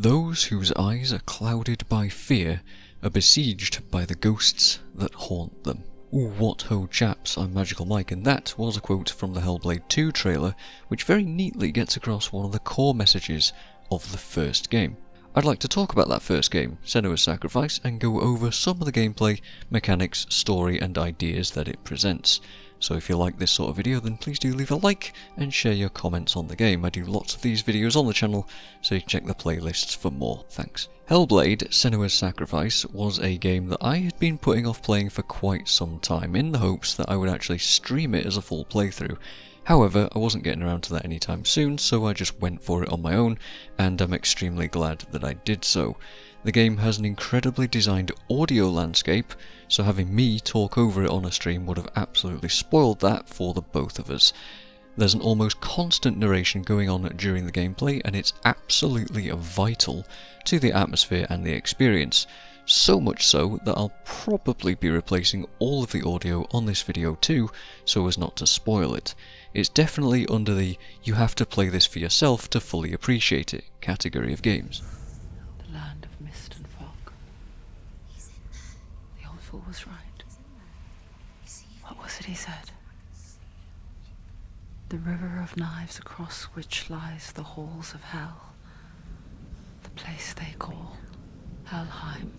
Those whose eyes are clouded by fear are besieged by the ghosts that haunt them. Ooh, what ho chaps, I'm MagicalMike, and that was a quote from the Hellblade 2 trailer, which very neatly gets across one of the core messages of the first game. I'd like to talk about that first game, Senua's Sacrifice, and go over some of the gameplay, mechanics, story and ideas that it presents. So if you like this sort of video, then please do leave a like and share your comments on the game. I do lots of these videos on the channel, so you can check the playlists for more. Thanks. Hellblade: Senua's Sacrifice was a game that I had been putting off playing for quite some time, in the hopes that I would actually stream it as a full playthrough. However, I wasn't getting around to that anytime soon, so I just went for it on my own, and I'm extremely glad that I did so. The game has an incredibly designed audio landscape, so having me talk over it on a stream would have absolutely spoiled that for the both of us. There's an almost constant narration going on during the gameplay, and it's absolutely vital to the atmosphere and the experience. So much so that I'll probably be replacing all of the audio on this video too, so as not to spoil it. It's definitely under the "you have to play this for yourself to fully appreciate it" category of games. The land of mist and fog. The old fool was right. What was it he said? The river of knives across which lies the halls of hell. The place they call Helheim.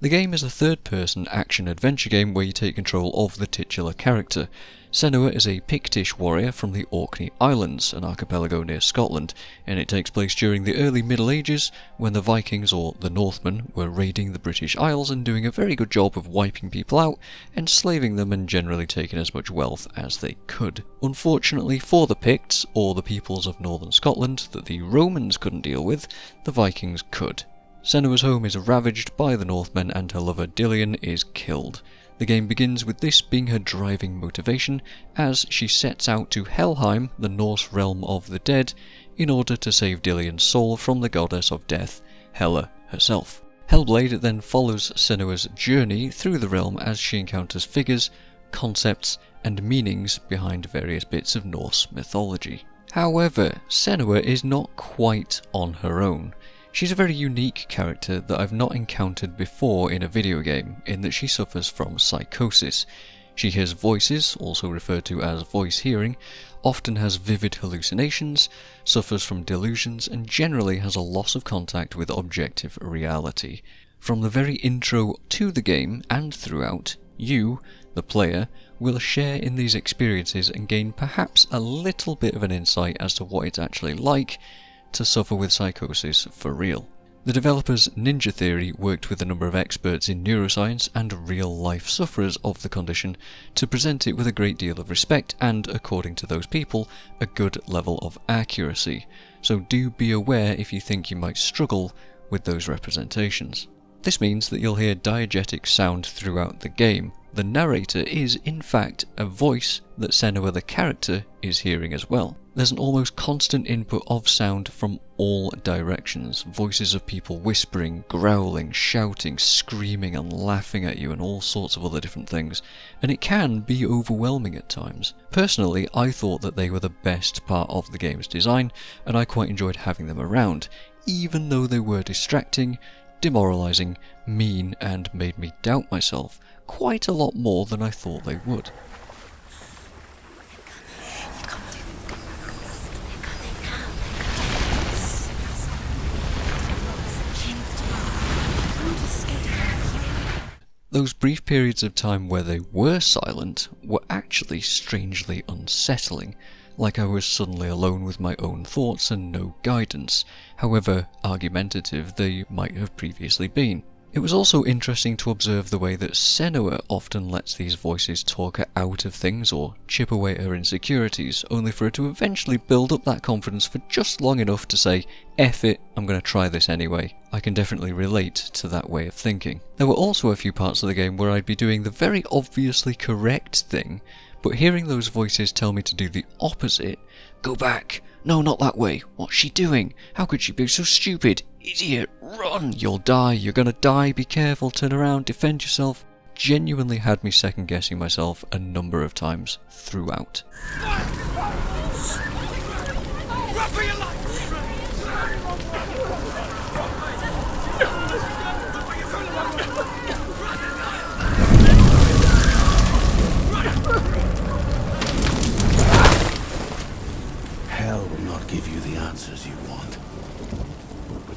The game is a third-person action-adventure game where you take control of the titular character. Senua is a Pictish warrior from the Orkney Islands, an archipelago near Scotland, and it takes place during the early Middle Ages when the Vikings, or the Northmen, were raiding the British Isles and doing a very good job of wiping people out, enslaving them and generally taking as much wealth as they could. Unfortunately for the Picts, or the peoples of northern Scotland that the Romans couldn't deal with, the Vikings could. Senua's home is ravaged by the Northmen and her lover Dillion is killed. The game begins with this being her driving motivation as she sets out to Helheim, the Norse realm of the dead, in order to save Dillion's soul from the goddess of death, Hela herself. Hellblade then follows Senua's journey through the realm as she encounters figures, concepts and meanings behind various bits of Norse mythology. However, Senua is not quite on her own. She's a very unique character that I've not encountered before in a video game, in that she suffers from psychosis. She hears voices, also referred to as voice hearing, often has vivid hallucinations, suffers from delusions, and generally has a loss of contact with objective reality. From the very intro to the game and throughout, you, the player, will share in these experiences and gain perhaps a little bit of an insight as to what it's actually like to suffer with psychosis for real. The developers Ninja Theory worked with a number of experts in neuroscience and real-life sufferers of the condition to present it with a great deal of respect and, according to those people, a good level of accuracy. So do be aware if you think you might struggle with those representations. This means that you'll hear diegetic sound throughout the game. The narrator is, in fact, a voice that Senua the character is hearing as well. There's an almost constant input of sound from all directions. Voices of people whispering, growling, shouting, screaming and laughing at you and all sorts of other different things. And it can be overwhelming at times. Personally, I thought that they were the best part of the game's design, and I quite enjoyed having them around, even though they were distracting, demoralising, mean and made me doubt myself quite a lot more than I thought they would. Those brief periods of time where they were silent were actually strangely unsettling, like I was suddenly alone with my own thoughts and no guidance, however argumentative they might have previously been. It was also interesting to observe the way that Senua often lets these voices talk her out of things or chip away at her insecurities, only for her to eventually build up that confidence for just long enough to say, "F it, I'm going to try this anyway." I can definitely relate to that way of thinking. There were also a few parts of the game where I'd be doing the very obviously correct thing, but hearing those voices tell me to do the opposite, "Go back, no not that way, what's she doing, how could she be so stupid, idiot, run, you'll die, you're gonna die, be careful, turn around, defend yourself," genuinely had me second guessing myself a number of times throughout.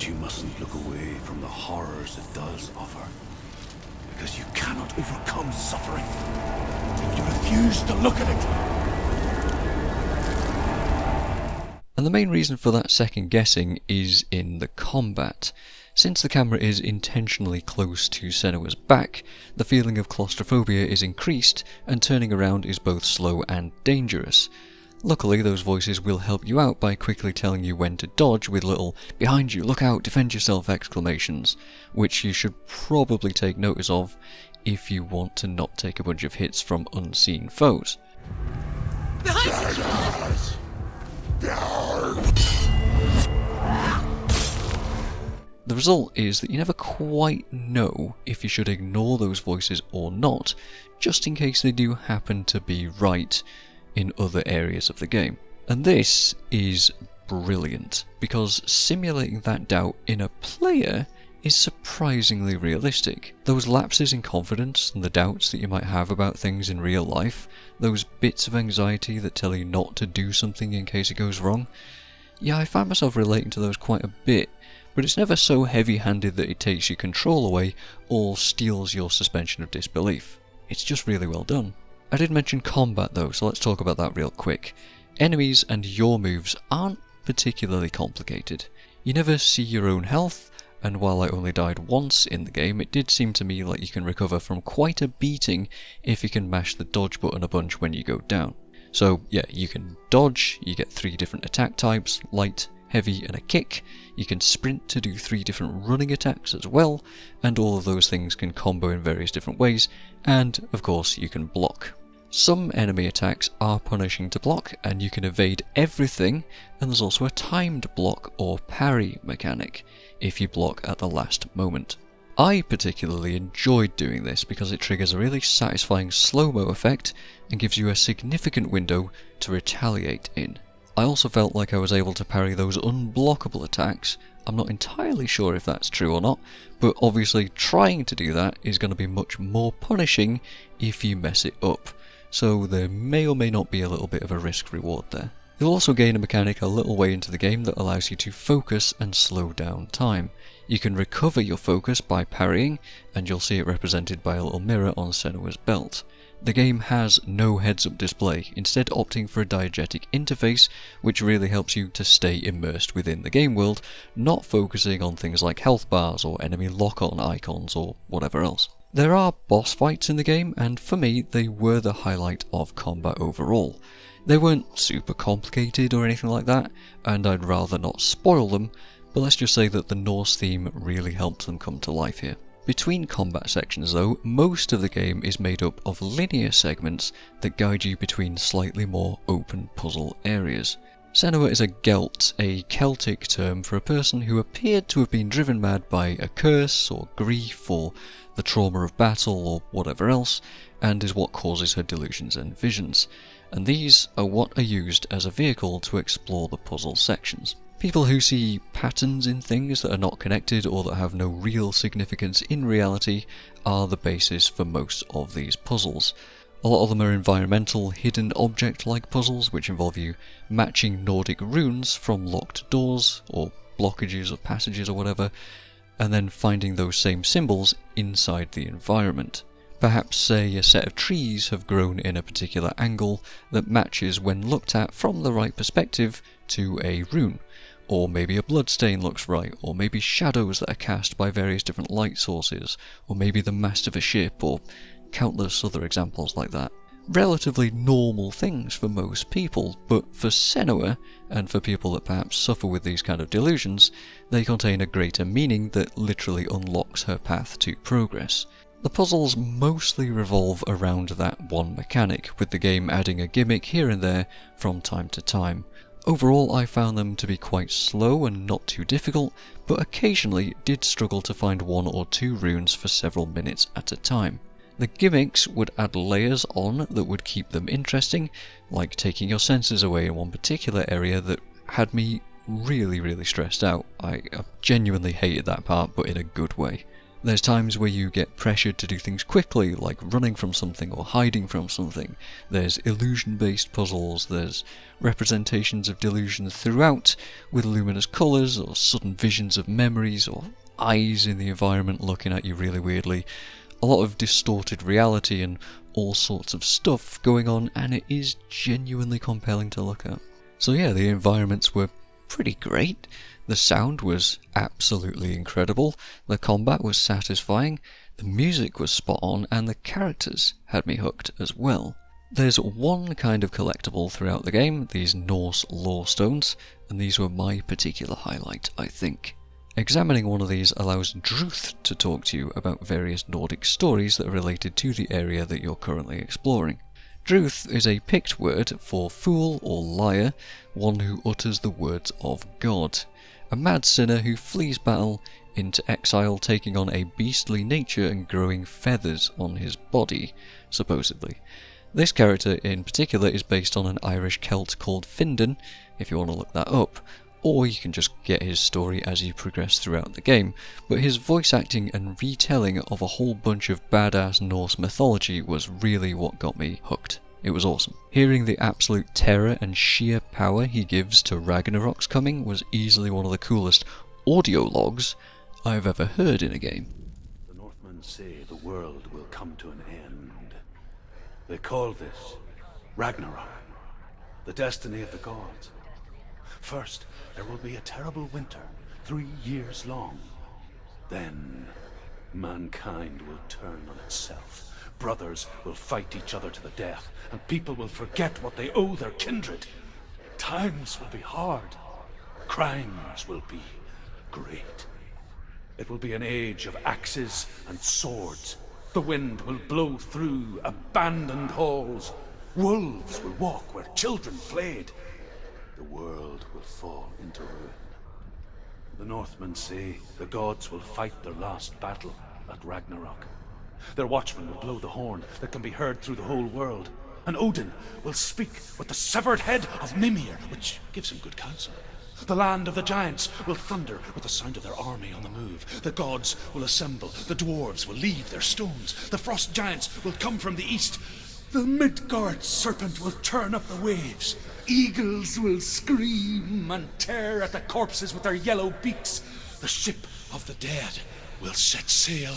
But you mustn't look away from the horrors it does offer. Because you cannot overcome suffering if you refuse to look at it. And the main reason for that second guessing is in the combat. Since the camera is intentionally close to Senua's back, the feeling of claustrophobia is increased, and turning around is both slow and dangerous. Luckily, those voices will help you out by quickly telling you when to dodge with little "behind you, look out, defend yourself" exclamations, which you should probably take notice of if you want to not take a bunch of hits from unseen foes. The result is that you never quite know if you should ignore those voices or not, just in case they do happen to be right in other areas of the game. And this is brilliant, because simulating that doubt in a player is surprisingly realistic. Those lapses in confidence and the doubts that you might have about things in real life, those bits of anxiety that tell you not to do something in case it goes wrong, yeah, I find myself relating to those quite a bit, but it's never so heavy-handed that it takes your control away or steals your suspension of disbelief. It's just really well done. I did mention combat though, so let's talk about that real quick. Enemies and your moves aren't particularly complicated. You never see your own health, and while I only died once in the game, it did seem to me like you can recover from quite a beating if you can mash the dodge button a bunch when you go down. So yeah, you can dodge, you get 3 different attack types, light, heavy and a kick. You can sprint to do 3 different running attacks as well, and all of those things can combo in various different ways, and of course you can block. Some enemy attacks are punishing to block, and you can evade everything, and there's also a timed block or parry mechanic if you block at the last moment. I particularly enjoyed doing this because it triggers a really satisfying slow-mo effect and gives you a significant window to retaliate in. I also felt like I was able to parry those unblockable attacks. I'm not entirely sure if that's true or not, but obviously trying to do that is going to be much more punishing if you mess it up, so there may or may not be a little bit of a risk-reward there. You'll also gain a mechanic a little way into the game that allows you to focus and slow down time. You can recover your focus by parrying, and you'll see it represented by a little mirror on Senua's belt. The game has no heads-up display, instead opting for a diegetic interface, which really helps you to stay immersed within the game world, not focusing on things like health bars or enemy lock-on icons or whatever else. There are boss fights in the game, and for me they were the highlight of combat overall. They weren't super complicated or anything like that, and I'd rather not spoil them, but let's just say that the Norse theme really helped them come to life here. Between combat sections though, most of the game is made up of linear segments that guide you between slightly more open puzzle areas. Senua is a Gelt, a Celtic term for a person who appeared to have been driven mad by a curse or grief or the trauma of battle or whatever else, and is what causes her delusions and visions. And these are what are used as a vehicle to explore the puzzle sections. People who see patterns in things that are not connected or that have no real significance in reality are the basis for most of these puzzles. A lot of them are environmental, hidden object-like puzzles which involve you matching Nordic runes from locked doors or blockages of passages or whatever, and then finding those same symbols inside the environment. Perhaps, say, a set of trees have grown in a particular angle that matches when looked at from the right perspective to a rune. Or maybe a bloodstain looks right, or maybe shadows that are cast by various different light sources, or maybe the mast of a ship, or countless other examples like that. Relatively normal things for most people, but for Senua, and for people that perhaps suffer with these kind of delusions, they contain a greater meaning that literally unlocks her path to progress. The puzzles mostly revolve around that one mechanic, with the game adding a gimmick here and there from time to time. Overall, I found them to be quite slow and not too difficult, but occasionally did struggle to find 1 or 2 runes for several minutes at a time. The gimmicks would add layers on that would keep them interesting, like taking your senses away in one particular area that had me really stressed out. I genuinely hated that part, but in a good way. There's times where you get pressured to do things quickly, like running from something or hiding from something. There's illusion-based puzzles, there's representations of delusions throughout, with luminous colours or sudden visions of memories or eyes in the environment looking at you really weirdly. A lot of distorted reality and all sorts of stuff going on, and it is genuinely compelling to look at. So yeah, the environments were pretty great. The sound was absolutely incredible, the combat was satisfying, the music was spot on, and the characters had me hooked as well. There's one kind of collectible throughout the game, these Norse Lorestones, and these were my particular highlight, I think. Examining one of these allows Druth to talk to you about various Nordic stories that are related to the area that you're currently exploring. Druth is a picked word for fool or liar, one who utters the words of God. A mad sinner who flees battle into exile, taking on a beastly nature and growing feathers on his body, supposedly. This character in particular is based on an Irish Celt called Findan, if you want to look that up, or you can just get his story as you progress throughout the game, but his voice acting and retelling of a whole bunch of badass Norse mythology was really what got me hooked. It was awesome. Hearing the absolute terror and sheer power he gives to Ragnarok's coming was easily one of the coolest audio logs I've ever heard in a game. The Northmen say the world will come to an end. They call this Ragnarok, the destiny of the gods. First, there will be a terrible winter, 3 years long. Then, mankind will turn on itself. Brothers will fight each other to the death, and people will forget what they owe their kindred. Times will be hard. Crimes will be great. It will be an age of axes and swords. The wind will blow through abandoned halls. Wolves will walk where children played. The world will fall into ruin. The Northmen say the gods will fight their last battle at Ragnarok. Their watchmen will blow the horn that can be heard through the whole world, and Odin will speak with the severed head of Mimir, which gives him good counsel. The land of the giants will thunder with the sound of their army on the move. The gods will assemble, the dwarves will leave their stones, the frost giants will come from the east, the Midgard serpent will turn up the waves, eagles will scream and tear at the corpses with their yellow beaks, the ship of the dead will set sail.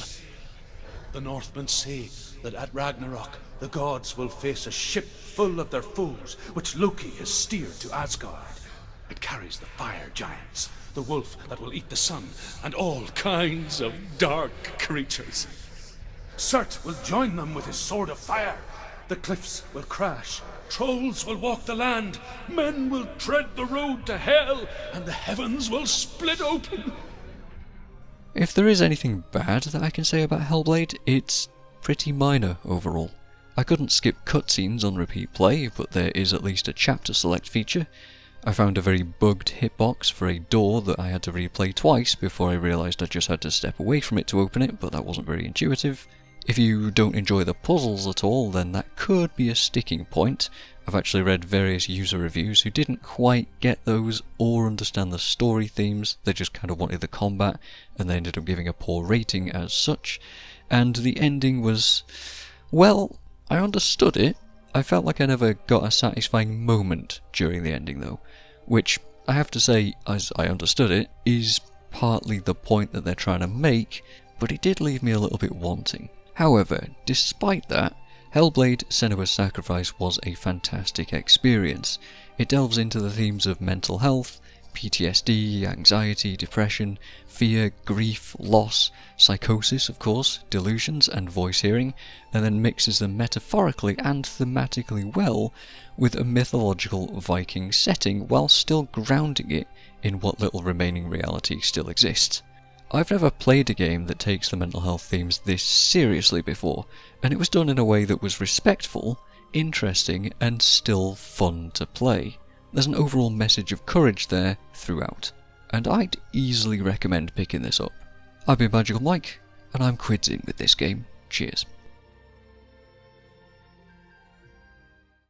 The Northmen say that at Ragnarok, the gods will face a ship full of their foes, which Loki has steered to Asgard. It carries the fire giants, the wolf that will eat the sun, and all kinds of dark creatures. Surt will join them with his sword of fire. The cliffs will crash, trolls will walk the land, men will tread the road to hell, and the heavens will split open. If there is anything bad that I can say about Hellblade, it's pretty minor overall. I couldn't skip cutscenes on repeat play, but there is at least a chapter select feature. I found a very bugged hitbox for a door that I had to replay twice before I realised I just had to step away from it to open it, but that wasn't very intuitive. If you don't enjoy the puzzles at all, then that could be a sticking point. I've actually read various user reviews who didn't quite get those or understand the story themes, they just kind of wanted the combat, and they ended up giving a poor rating as such. And the ending was, well, I understood it. I felt like I never got a satisfying moment during the ending though, which I have to say, as I understood it, is partly the point that they're trying to make, but it did leave me a little bit wanting. However, despite that, Hellblade: Senua's Sacrifice was a fantastic experience. It delves into the themes of mental health, PTSD, anxiety, depression, fear, grief, loss, psychosis of course, delusions and voice hearing, and then mixes them metaphorically and thematically well with a mythological Viking setting while still grounding it in what little remaining reality still exists. I've never played a game that takes the mental health themes this seriously before, and it was done in a way that was respectful, interesting, and still fun to play. There's an overall message of courage there throughout, and I'd easily recommend picking this up. I've been MagicalMike, and I'm quidsing with this game. Cheers.